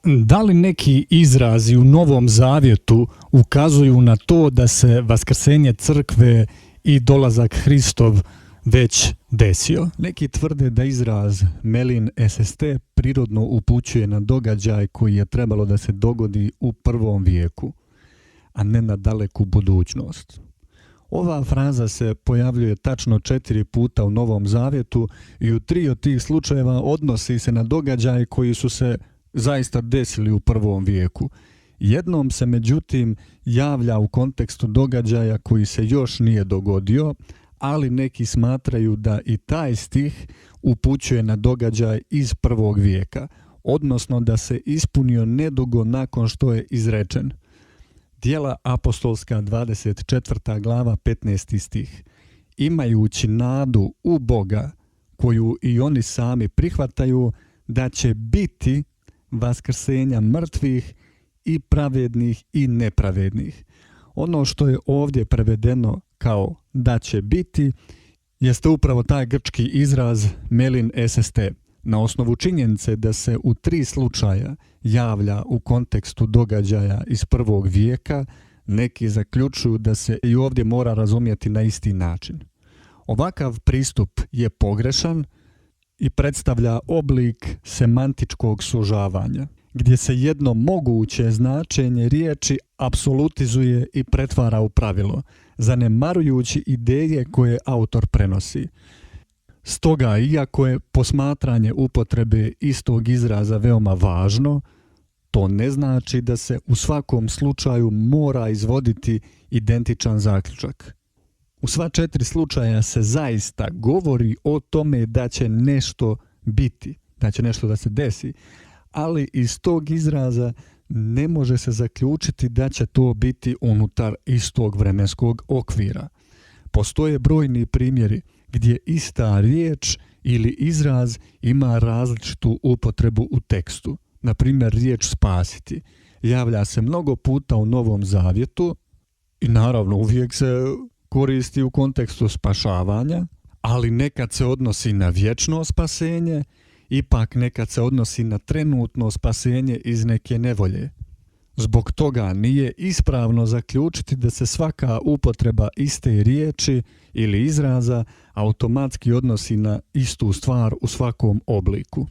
Da li neki izrazi u Novom Zavjetu ukazuju na to da se vaskrsenje crkve i dolazak Hristov već desio? Neki tvrde da izraz Melin SST prirodno upućuje na događaj koji je trebalo da se dogodi u prvom vijeku, a ne na daleku budućnost. Ova fraza se pojavljuje tačno 4 puta u Novom Zavjetu i u 3 od tih slučajeva odnosi se na događaje koji su se zaista desili u prvom vijeku. Jednom se međutim javlja u kontekstu događaja koji se još nije dogodio, ali neki smatraju da i taj stih upućuje na događaj iz prvog vijeka, odnosno da se ispunio nedugo nakon što je izrečen. Djela apostolska 24. glava 15. stih. Imajući nadu u Boga, koju i oni sami prihvataju, da će biti vaskrsenja mrtvih i pravednih i nepravednih. Ono što je ovdje prevedeno kao da će biti jeste upravo taj grčki izraz Melin SST. Na osnovu činjenice da se u 3 slučaja javlja u kontekstu događaja iz prvog vijeka, neki zaključuju da se i ovdje mora razumjeti na isti način. Ovakav pristup je pogrešan i predstavlja oblik semantičkog sužavanja, gdje se jedno moguće značenje riječi apsolutizuje i pretvara u pravilo, zanemarujući ideje koje autor prenosi. Stoga, iako je posmatranje upotrebe istog izraza veoma važno, to ne znači da se u svakom slučaju mora izvoditi identičan zaključak. U sva 4 slučaja se zaista govori o tome da će nešto biti, da će nešto da se desi, ali iz tog izraza ne može se zaključiti da će to biti unutar istog vremenskog okvira. Postoje brojni primjeri gdje ista riječ ili izraz ima različitu upotrebu u tekstu. Na primjer, riječ spasiti javlja se mnogo puta u Novom Zavjetu i naravno uvijek se koristi u kontekstu spašavanja, ali nekad se odnosi na vječno spasenje, ipak nekad se odnosi na trenutno spasenje iz neke nevolje. Zbog toga nije ispravno zaključiti da se svaka upotreba iste riječi ili izraza automatski odnosi na istu stvar u svakom obliku.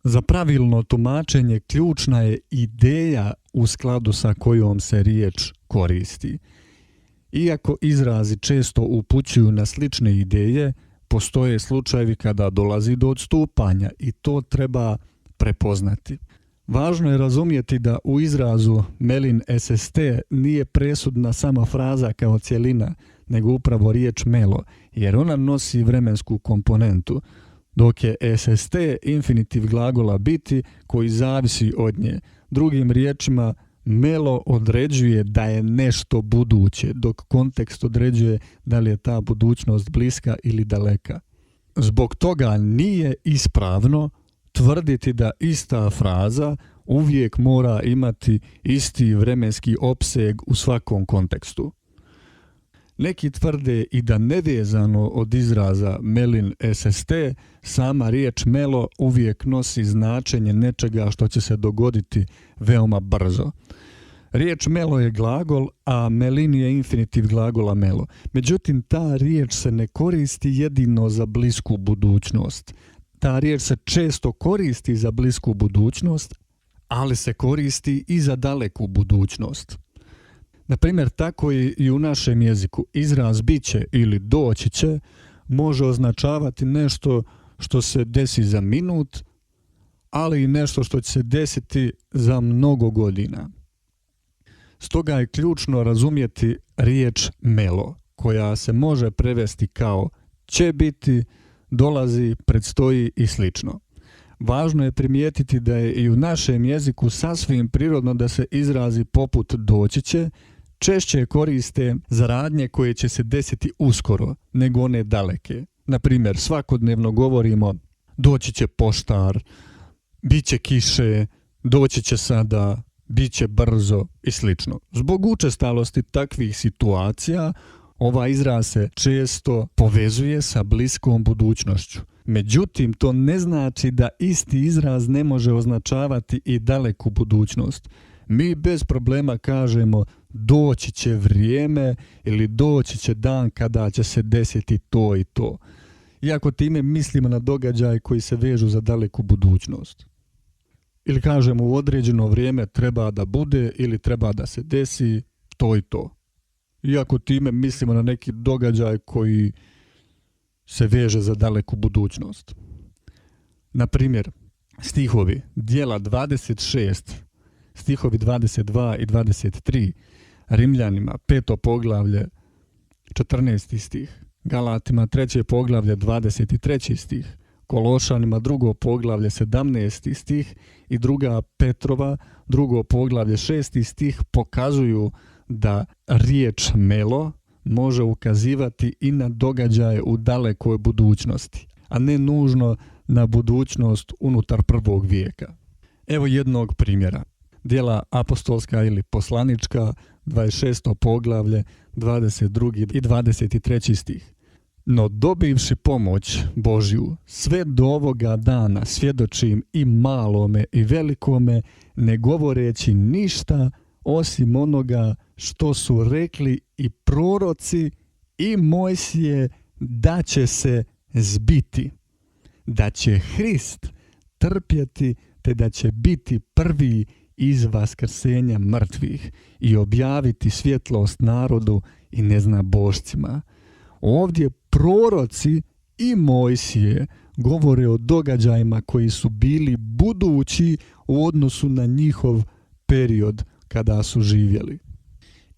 Za pravilno tumačenje ključna je ideja u skladu sa kojom se riječ koristi. Iako izrazi često upućuju na slične ideje, postoje slučajevi kada dolazi do odstupanja i to treba prepoznati. Važno je razumjeti da u izrazu Melin SST nije presudna sama fraza kao cjelina, nego upravo riječ melo, jer ona nosi vremensku komponentu, dok je SST infinitiv glagola biti koji zavisi od nje. Drugim riječima, melo određuje da je nešto buduće, dok kontekst određuje da li je ta budućnost bliska ili daleka. Zbog toga nije ispravno tvrditi da ista fraza uvijek mora imati isti vremenski opseg u svakom kontekstu. Neki tvrde i da nevezano od izraza Melin SST, sama riječ melo uvijek nosi značenje nečega što će se dogoditi veoma brzo. Riječ melo je glagol, a melin je infinitiv glagola melo. Međutim, ta riječ se ne koristi jedino za blisku budućnost. Ta riječ se često koristi za blisku budućnost, ali se koristi i za daleku budućnost. Na primjer, tako i u našem jeziku izraz biće ili doći će može označavati nešto što se desi za minut, ali i nešto što će se desiti za mnogo godina. Stoga je ključno razumjeti riječ melo, koja se može prevesti kao će biti, dolazi, predstoji i slično. Važno je primijetiti da je i u našem jeziku sasvim prirodno da se izrazi poput doći će češće koriste za radnje koje će se desiti uskoro nego one daleke. Na primjer, svakodnevno govorimo doći će poštar, bit će kiše, doći će sada, bit će brzo i slično. Zbog učestalosti takvih situacija, ovaj izraz se često povezuje sa bliskom budućnošću. Međutim, to ne znači da isti izraz ne može označavati i daleku budućnost. Mi bez problema kažemo doći će vrijeme ili doći će dan kada će se desiti to i to. Iako time mislimo na događaje koji se vežu za daleku budućnost. Ili kažemo u određeno vrijeme treba da bude ili treba da se desi to i to. Iako time mislimo na neki događaj koji se veže za daleku budućnost. Na primjer, stihovi Djela 26, stihovi 22 i 23, Rimljanima 5. poglavlje 14. stih, Galatima 3. poglavlje 23. stih, Kološanima 2. poglavlje 17. stih i 2. Petrova 2. poglavlje 6. stih pokazuju da riječ melo može ukazivati i na događaje u dalekoj budućnosti, a ne nužno na budućnost unutar prvog vijeka. Evo jednog primjera. Djela apostolska ili poslanička, 26. poglavlje, 22. i 23. stih. No dobivši pomoć Božju, sve do ovoga dana svjedočim i malome i velikome, ne govoreći ništa osim onoga što su rekli i proroci i Mojsije, da će se zbiti, da će Hrist trpjeti, te da će biti prvi iz vaskrsenja mrtvih i objaviti svjetlost narodu i neznabošcima. Ovdje proroci i Mojsije govore o događajima koji su bili budući u odnosu na njihov period kada su živjeli.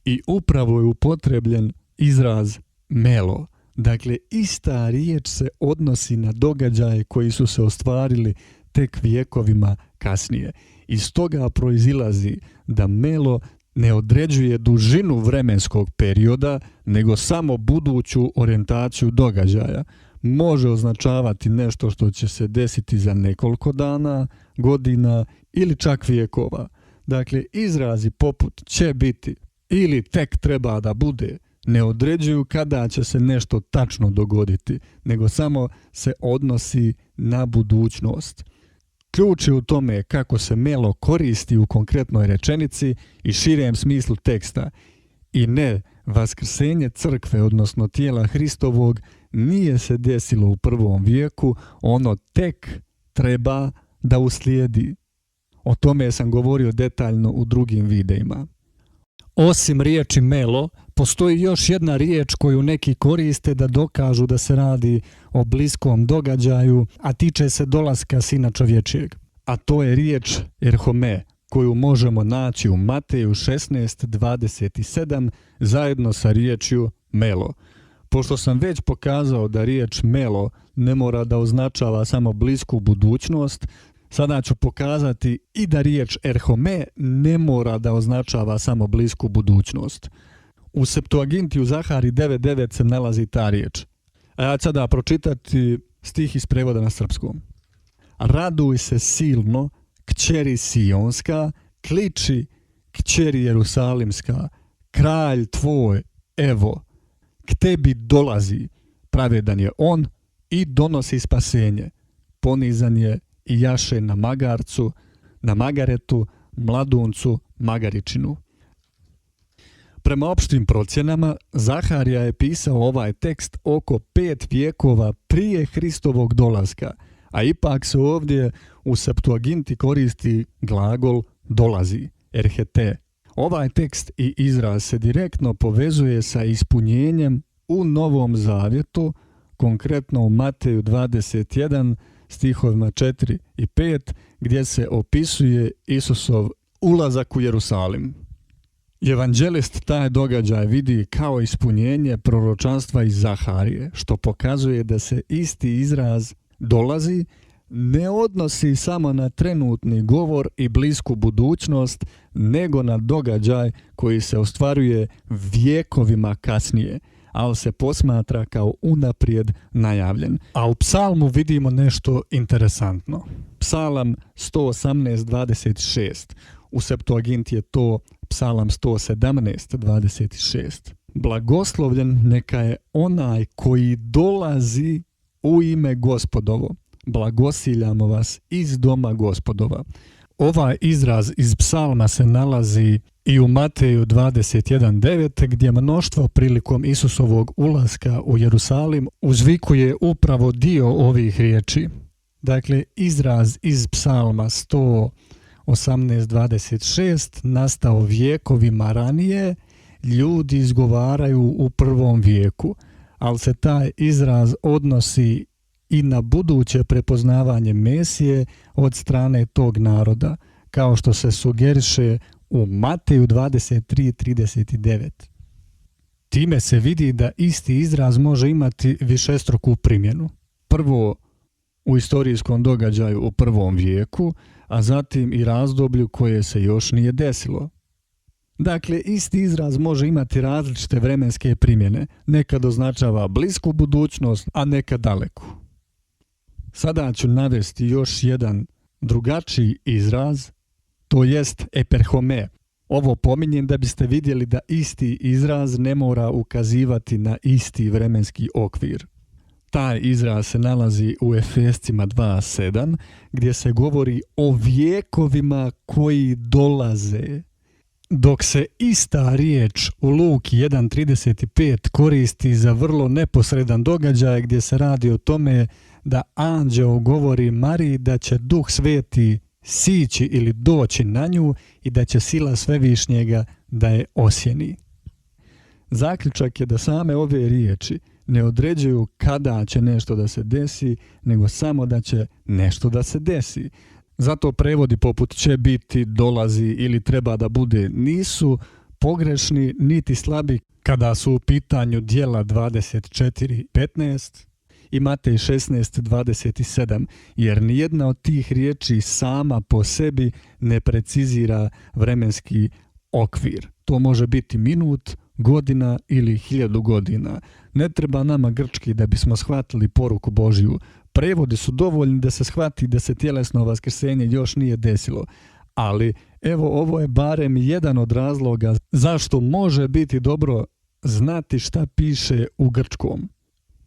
I upravo je upotrebljen izraz melo. Dakle, ista riječ se odnosi na događaje koji su se ostvarili tek vjekovima kasnije. Iz toga proizilazi da melo ne određuje dužinu vremenskog perioda, nego samo buduću orijentaciju događaja. Može označavati nešto što će se desiti za nekoliko dana, godina ili čak vijekova. Dakle, izrazi poput će biti ili tek treba da bude ne određuju kada će se nešto tačno dogoditi, nego samo se odnosi na budućnost. Ključ je u tome kako se melo koristi u konkretnoj rečenici i širem smislu teksta. I ne, vaskrsenje crkve, odnosno tijela Hristovog, nije se desilo u prvom vijeku, ono tek treba da uslijedi. O tome sam govorio detaljno u drugim videima. Osim riječi melo, postoji još jedna riječ koju neki koriste da dokažu da se radi o bliskom događaju, a tiče se dolaska Sina čovječijeg. A to je riječ erhome, koju možemo naći u Mateju 16:27 zajedno sa riječju melo. Pošto sam već pokazao da riječ melo ne mora da označava samo blisku budućnost, sada ću pokazati i da riječ erhome ne mora da označava samo blisku budućnost. U Septuaginti u Zahari 9.9 se nalazi ta riječ. A ja ću sada pročitati stih iz prevoda na srpskom. Raduj se silno, kćeri Sionska, kliči, kćeri Jerusalimska, kralj tvoj, evo, k tebi dolazi, pravedan je on i donosi spasenje, ponizan je i jaše na magarcu, na magaretu, mladuncu, magaričinu. Prema opštim procjenama, Zaharija je pisao ovaj tekst oko 5 vijekova prije Hristovog dolaska, a ipak se ovdje u Septuaginti koristi glagol dolazi, erhete. Ovaj tekst i izraz se direktno povezuje sa ispunjenjem u Novom Zavjetu, konkretno u Mateju 21, stihovima 4 i 5, gdje se opisuje Isusov ulazak u Jerusalim. Evanđelist taj događaj vidi kao ispunjenje proročanstva iz Zaharije, što pokazuje da se isti izraz dolazi ne odnosi samo na trenutni govor i blisku budućnost, nego na događaj koji se ostvaruje vjekovima kasnije, ali se posmatra kao unaprijed najavljen. A u psalmu vidimo nešto interesantno. Psalam 118:26. U Septuaginti je to Psalam 117:26. Blagoslovljen neka je onaj koji dolazi u ime Gospodovo, blagosiljamo vas iz doma Gospodova. Ovaj izraz iz psalma se nalazi i u Mateju 21.9 gdje mnoštvo prilikom Isusovog ulaska u Jerusalim uzvikuje upravo dio ovih riječi. Dakle, izraz iz psalma 118.26 nastao vjekovima ranije, ljudi izgovaraju u prvom vijeku, ali se taj izraz odnosi i na buduće prepoznavanje Mesije od strane tog naroda, kao što se sugeriše u Mateju 23.39. Time se vidi da isti izraz može imati višestruku primjenu. Prvo u istorijskom događaju u prvom vijeku, a zatim i razdoblju koje se još nije desilo. Dakle, isti izraz može imati različite vremenske primjene. Nekad označava blisku budućnost, a nekad daleku. Sada ću navesti još jedan drugačiji izraz, to jest eperhome. Ovo pominjem da biste vidjeli da isti izraz ne mora ukazivati na isti vremenski okvir. Taj izraz se nalazi u Efescima 2.7 gdje se govori o vijekovima koji dolaze. Dok se ista riječ u Luki 1.35 koristi za vrlo neposredan događaj gdje se radi o tome da anđeo govori Mariji da će Duh Sveti sići ili doći na nju i da će sila Svevišnjega da je osjeni. Zaključak je da same ove riječi ne određuju kada će nešto da se desi, nego samo da će nešto da se desi. Zato prevodi poput će biti, dolazi ili treba da bude nisu pogrešni niti slabi kada su u pitanju Djela 24.15 i Matej 16.27, jer nijedna od tih riječi sama po sebi ne precizira vremenski okvir. To može biti minut, godina ili 1000 godina. Ne treba nama grčki da bismo shvatili poruku Božju. Prevodi su dovoljni da se shvati da se tjelesno vaskrsenje još nije desilo. Ali evo, ovo je barem jedan od razloga zašto može biti dobro znati šta piše u grčkom.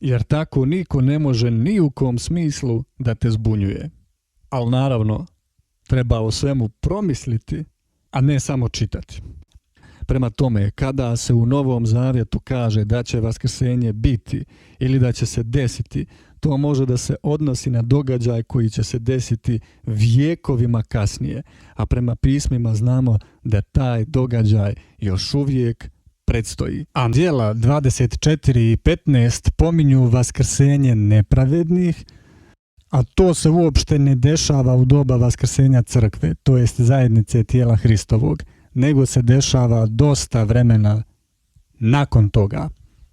Jer tako niko ne može ni u kom smislu da te zbunjuje. Ali naravno, treba o svemu promisliti, a ne samo čitati. Prema tome, kada se u Novom Zavjetu kaže da će vaskrsenje biti ili da će se desiti, to može da se odnosi na događaj koji će se desiti vijekovima kasnije, a prema pismima znamo da taj događaj još uvijek predstoji. A Djela 24.15 pominju vaskrsenje nepravednih, a to se uopšte ne dešava u doba vaskrsenja crkve, to jest zajednice tijela Hristovog, nego se dešava dosta vremena nakon toga.